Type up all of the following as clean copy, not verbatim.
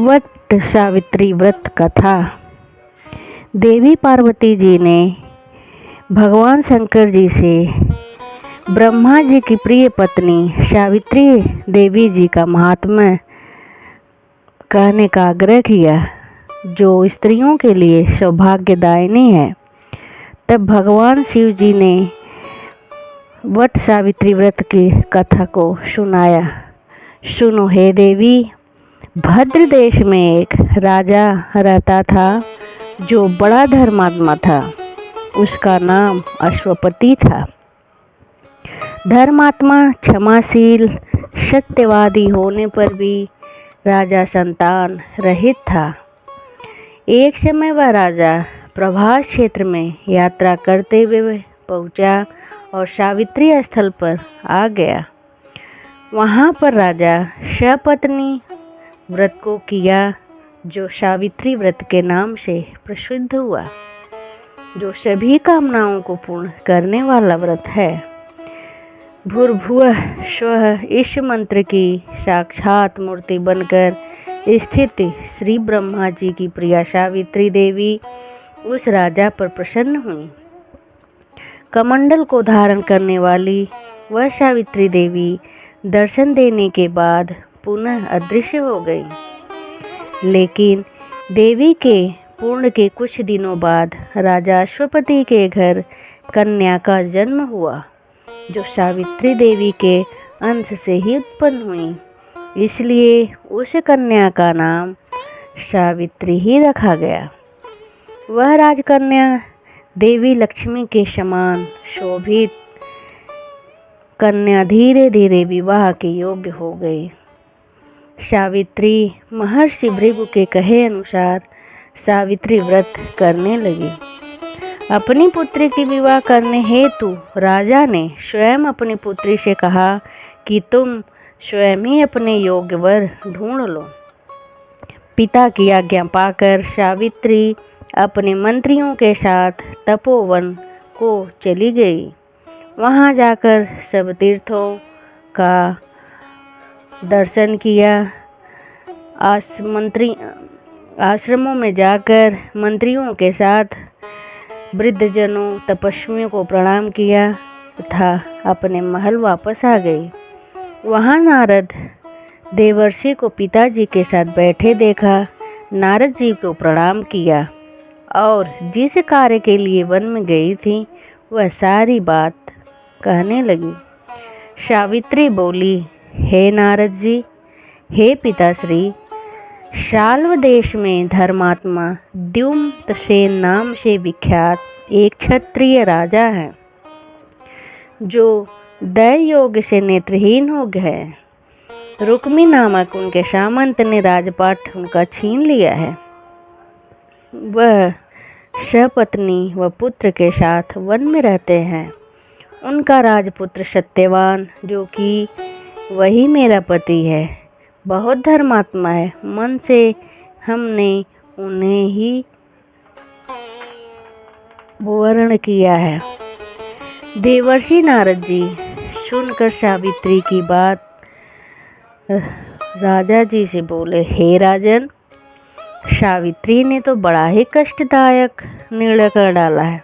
वट सावित्री व्रत कथा। देवी पार्वती जी ने भगवान शंकर जी से ब्रह्मा जी की प्रिय पत्नी सावित्री देवी जी का महात्म्य कहने का आग्रह किया, जो स्त्रियों के लिए सौभाग्यदायिनी है। तब भगवान शिव जी ने वट सावित्री व्रत की कथा को सुनाया। सुनो हे देवी, भद्र देश में एक राजा रहता था जो बड़ा धर्मात्मा था। उसका नाम अश्वपति था। धर्मात्मा, क्षमाशील, सत्यवादी होने पर भी राजा संतान रहित था। एक समय वह राजा प्रभास क्षेत्र में यात्रा करते हुए पहुंचा और सावित्री स्थल पर आ गया। वहां पर राजा सपत्नी व्रत को किया, जो सावित्री व्रत के नाम से प्रसिद्ध हुआ, जो सभी कामनाओं को पूर्ण करने वाला व्रत है। भूर्भुवः स्वः इस मंत्र की साक्षात मूर्ति बनकर स्थित श्री ब्रह्मा जी की प्रिया सावित्री देवी उस राजा पर प्रसन्न हुई। कमंडल को धारण करने वाली वह सावित्री देवी दर्शन देने के बाद पुनः अदृश्य हो गई। लेकिन देवी के पूर्ण के कुछ दिनों बाद राजा अश्वपति के घर कन्या का जन्म हुआ, जो सावित्री देवी के अंश से ही उत्पन्न हुई। इसलिए उस कन्या का नाम सावित्री ही रखा गया। वह राजकन्या देवी लक्ष्मी के समान शोभित कन्या धीरे धीरे विवाह के योग्य हो गई। सावित्री महर्षि भृगु के कहे अनुसार सावित्री व्रत करने लगी। अपनी पुत्री की विवाह करने हेतु राजा ने स्वयं अपनी पुत्री से कहा कि तुम स्वयं ही अपने योग्य वर ढूंढ लो। पिता की आज्ञा पाकर सावित्री अपने मंत्रियों के साथ तपोवन को चली गई। वहां जाकर सब तीर्थों का दर्शन किया। आश्रमों में जाकर मंत्रियों के साथ वृद्धजनों तपस्वियों को प्रणाम किया तथा अपने महल वापस आ गई। वहां नारद देवर्षि को पिताजी के साथ बैठे देखा। नारद जी को प्रणाम किया और जिस कार्य के लिए वन में गई थी वह सारी बात कहने लगी। सावित्री बोली, हे नारद जी, हे पिताश्री, शाल्व देश में धर्मात्मा द्युम्नसेन नाम से विख्यात एक क्षत्रिय राजा है, जो दैव योग से नेत्रहीन हो गए। रुक्मी नामक उनके सामंत ने राजपाट उनका छीन लिया है। वह सपत्नी व पुत्र के साथ वन में रहते हैं। उनका राजपुत्र सत्यवान, जो कि वही मेरा पति है, बहुत धर्मात्मा है। मन से हमने उन्हें ही वर्ण किया है। देवर्षि नारद जी सुनकर सावित्री की बात राजा जी से बोले, हे राजन, सावित्री ने तो बड़ा ही कष्टदायक निर्णय कर डाला है।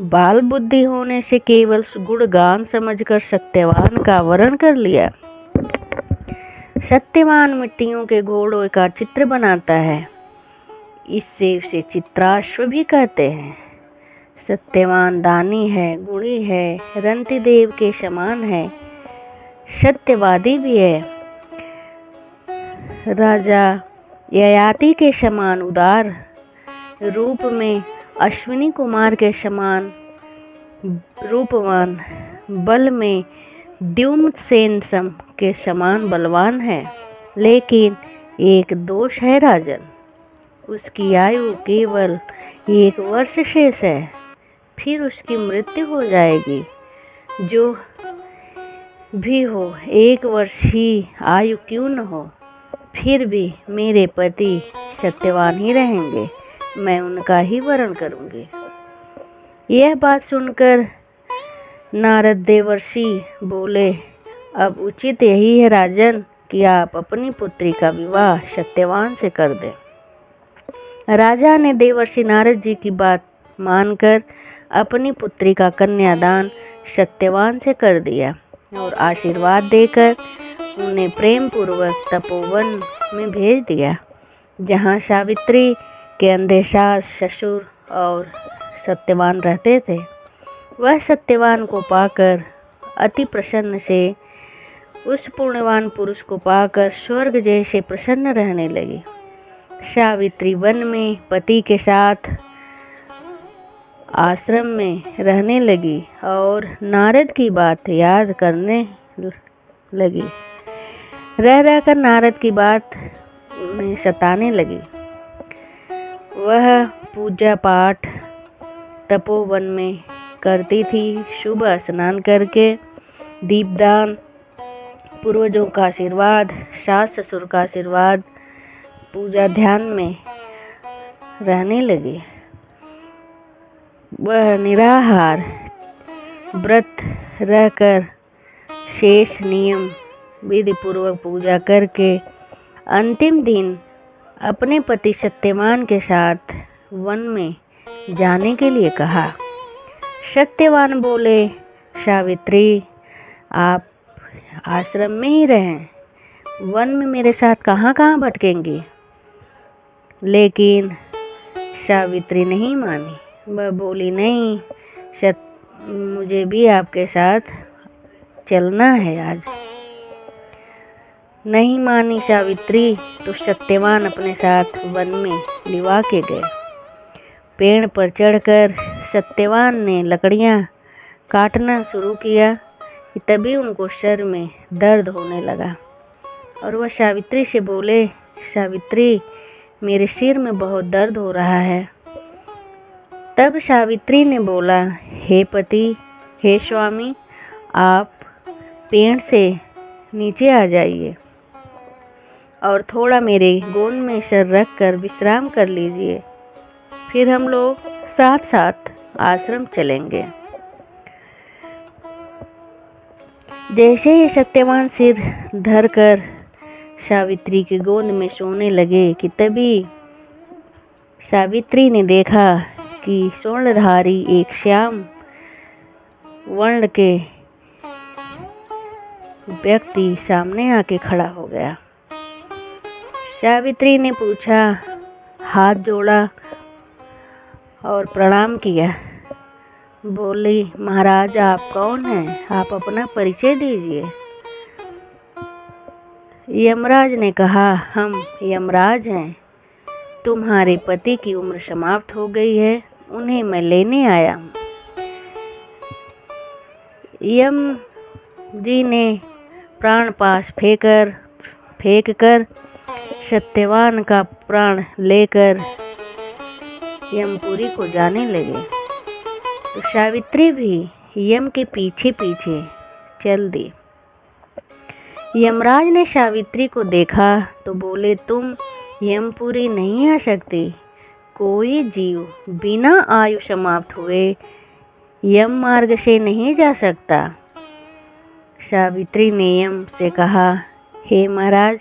बाल बुद्धि होने से केवल गुणगान समझकर सत्यवान का वरण कर लिया। सत्यवान मिट्टियों के घोड़ों का चित्र बनाता है, इससे उसे चित्राश्व भी कहते हैं। सत्यवान दानी है, गुणी है, रंतिदेव के समान है, सत्यवादी भी है। राजा ययाति के समान उदार, रूप में अश्विनी कुमार के समान रूपवान, बल में द्युम्नसेन के समान बलवान है। लेकिन एक दोष है राजन, उसकी आयु केवल 1 वर्ष शेष है, फिर उसकी मृत्यु हो जाएगी। जो भी हो, 1 वर्ष ही आयु क्यों न हो, फिर भी मेरे पति सत्यवान ही रहेंगे। मैं उनका ही वरण करूंगी। यह बात सुनकर नारद देवर्षि बोले, अब उचित यही है राजन कि आप अपनी पुत्री का विवाह सत्यवान से कर दें। राजा ने देवर्षि नारद जी की बात मानकर अपनी पुत्री का कन्यादान सत्यवान से कर दिया और आशीर्वाद देकर उन्हें प्रेम पूर्वक तपोवन में भेज दिया, जहाँ सावित्री के अंधे सास, ससुर और सत्यवान रहते थे। वह सत्यवान को पाकर अति प्रसन्न से उस पुण्यवान पुरुष को पाकर स्वर्ग जैसे प्रसन्न रहने लगी। सावित्री वन में पति के साथ आश्रम में रहने लगी और नारद की बात याद करने लगी। रह रहकर नारद की बात उन्हें सताने लगी। वह पूजा पाठ तपोवन में करती थी। सुबह स्नान करके दीपदान, पूर्वजों का आशीर्वाद, सास ससुर का आशीर्वाद, पूजा ध्यान में रहने लगी। वह निराहार व्रत रहकर शेष नियम विधि पूर्वक पूजा करके अंतिम दिन अपने पति सत्यवान के साथ वन में जाने के लिए कहा। सत्यवान बोले, सावित्री आप आश्रम में ही रहें, वन में मेरे साथ कहाँ कहाँ भटकेंगी। लेकिन सावित्री नहीं मानी। वह बोली, नहीं, मुझे भी आपके साथ चलना है आज। नहीं मानी सावित्री तो सत्यवान अपने साथ वन में लिवा के गए। पेड़ पर चढ़कर सत्यवान ने लकड़ियाँ काटना शुरू किया कि तभी उनको सर में दर्द होने लगा और वह सावित्री से बोले, सावित्री मेरे सिर में बहुत दर्द हो रहा है। तब सावित्री ने बोला, हे पति, हे स्वामी, आप पेड़ से नीचे आ जाइए और थोड़ा मेरे गोद में सर रख कर विश्राम कर लीजिए, फिर हम लोग साथ साथ आश्रम चलेंगे। जैसे ही सत्यवान सिर धरकर सावित्री की गोद में सोने लगे कि तभी सावित्री ने देखा कि स्वर्णधारी एक श्याम वर्ण के व्यक्ति सामने आके खड़ा हो गया। सावित्री ने पूछा, हाथ जोड़ा और प्रणाम किया। बोली, महाराज आप कौन हैं? आप अपना परिचय दीजिए। यमराज ने कहा, हम यमराज हैं। तुम्हारे पति की उम्र समाप्त हो गई है, उन्हें मैं लेने आया हूँ। यम जी ने प्राण पास फेंक कर सत्यवान का प्राण लेकर यमपुरी को जाने लगे। तो सावित्री भी यम के पीछे पीछे चल दी। यमराज ने सावित्री को देखा तो बोले, तुम यमपुरी नहीं आ सकती। कोई जीव बिना आयु समाप्त हुए यम मार्ग से नहीं जा सकता। सावित्री ने यम से कहा, हे महाराज,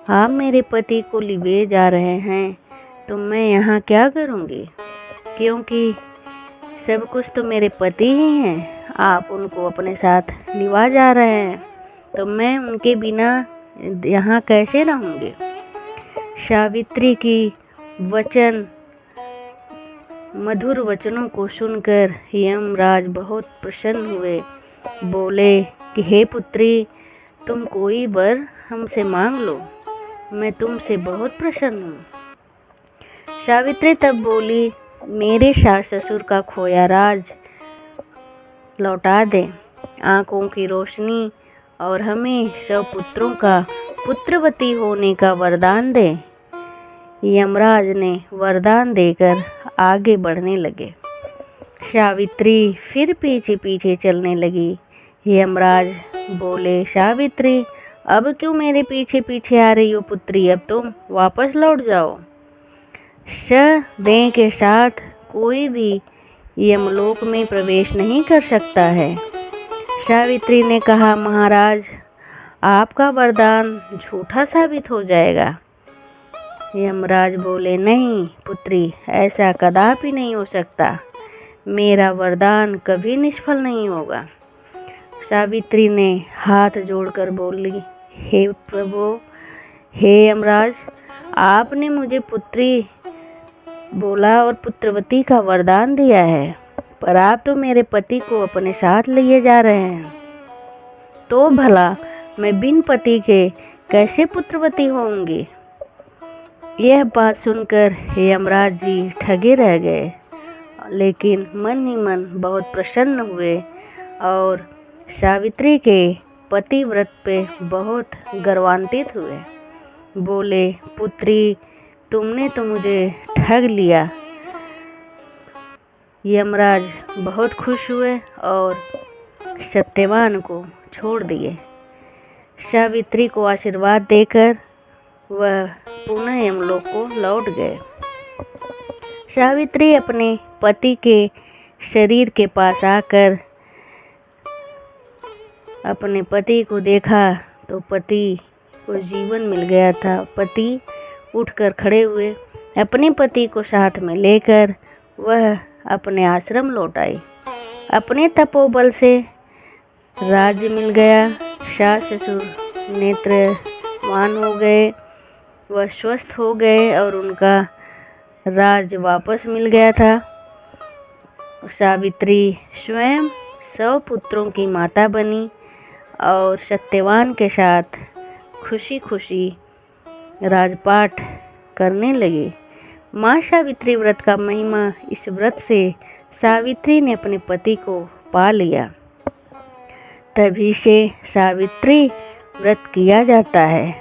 आप मेरे पति को लिवे जा रहे हैं तो मैं यहाँ क्या करूँगी, क्योंकि सब कुछ तो मेरे पति ही हैं। आप उनको अपने साथ लिवा जा रहे हैं तो मैं उनके बिना यहाँ कैसे रहूँगी। सावित्री की मधुर वचनों को सुनकर यमराज बहुत प्रसन्न हुए। बोले कि हे पुत्री, तुम कोई वर हमसे मांग लो, मैं तुमसे बहुत प्रसन्न हूँ। सावित्री तब बोली, मेरे सास ससुर का खोया राज लौटा दे, आँखों की रोशनी और हमें सब पुत्रों का पुत्रवती होने का वरदान दे। यमराज ने वरदान देकर आगे बढ़ने लगे। सावित्री फिर पीछे पीछे चलने लगी। यमराज बोले, सावित्री अब क्यों मेरे पीछे पीछे आ रही हो पुत्री, अब तुम वापस लौट जाओ। देह के साथ कोई भी यमलोक में प्रवेश नहीं कर सकता है। सावित्री ने कहा, महाराज आपका वरदान झूठा साबित हो जाएगा। यमराज बोले, नहीं पुत्री, ऐसा कदापि नहीं हो सकता। मेरा वरदान कभी निष्फल नहीं होगा। सावित्री ने हाथ जोड़कर बोली, हे प्रभु, हे यमराज, आपने मुझे पुत्री बोला और पुत्रवती का वरदान दिया है, पर आप तो मेरे पति को अपने साथ लिए जा रहे हैं, तो भला मैं बिन पति के कैसे पुत्रवती होंगी। यह बात सुनकर यमराज जी ठगे रह गए, लेकिन मन ही मन बहुत प्रसन्न हुए और सावित्री के पतिव्रत पे बहुत गर्वान्वित हुए। बोले, पुत्री, तुमने तो मुझे ठग लिया। यमराज बहुत खुश हुए और सत्यवान को छोड़ दिए। सावित्री को आशीर्वाद देकर वह पुनः यमलोक को लौट गए। सावित्री अपने पति के शरीर के पास आकर अपने पति को देखा तो पति को जीवन मिल गया था। पति उठकर खड़े हुए, अपने पति को साथ में लेकर वह अपने आश्रम लौट आई। अपने तपोबल से राज्य मिल गया। सास ससुर नेत्रवान हो गए, वह स्वस्थ हो गए और उनका राज वापस मिल गया था। सावित्री स्वयं 100 पुत्रों की माता बनी और सत्यवान के साथ खुशी खुशी राजपाट करने लगी। माँ सावित्री व्रत का महिमा, इस व्रत से सावित्री ने अपने पति को पा लिया। तभी से सावित्री व्रत किया जाता है।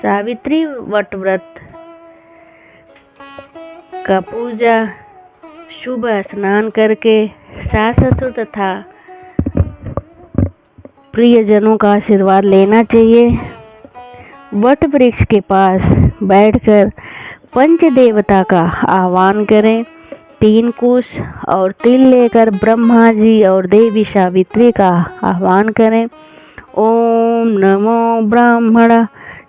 सावित्री वट व्रत का पूजा शुभ स्नान करके सास ससुर तथा प्रियजनों का आशीर्वाद लेना चाहिए। वट वृक्ष के पास बैठकर पंच देवता का आह्वान करें। 3 कुश और तिल लेकर ब्रह्मा जी और देवी सावित्री का आह्वान करें। ओम नमो ब्राह्मण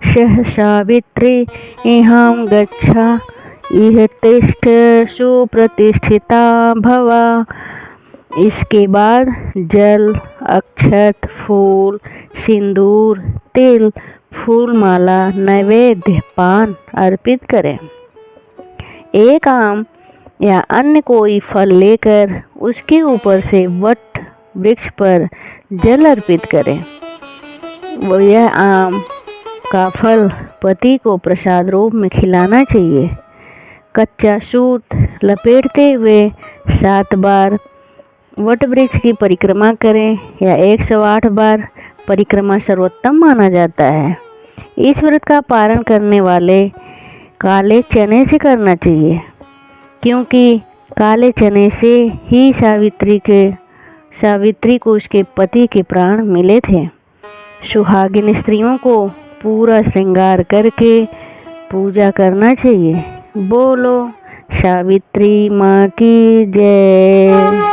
सह सावित्री इहां गच्छा इह तिष्ठ सुप्रतिष्ठिता भवा। इसके बाद जल, अक्षत, फूल, सिंदूर, तिल, फूल माला, नैवेद्य, पान अर्पित करें। एक आम या अन्य कोई फल लेकर उसके ऊपर से वट वृक्ष पर जल अर्पित करें। यह आम का फल पति को प्रसाद रूप में खिलाना चाहिए। कच्चा सूत लपेटते हुए 7 बार वट वृक्ष की परिक्रमा करें या 108 बार परिक्रमा सर्वोत्तम माना जाता है। इस व्रत का पारण करने वाले काले चने से करना चाहिए, क्योंकि काले चने से ही सावित्री को उसके पति के प्राण मिले थे। सुहागिन स्त्रियों को पूरा श्रृंगार करके पूजा करना चाहिए। बोलो सावित्री माँ की जय।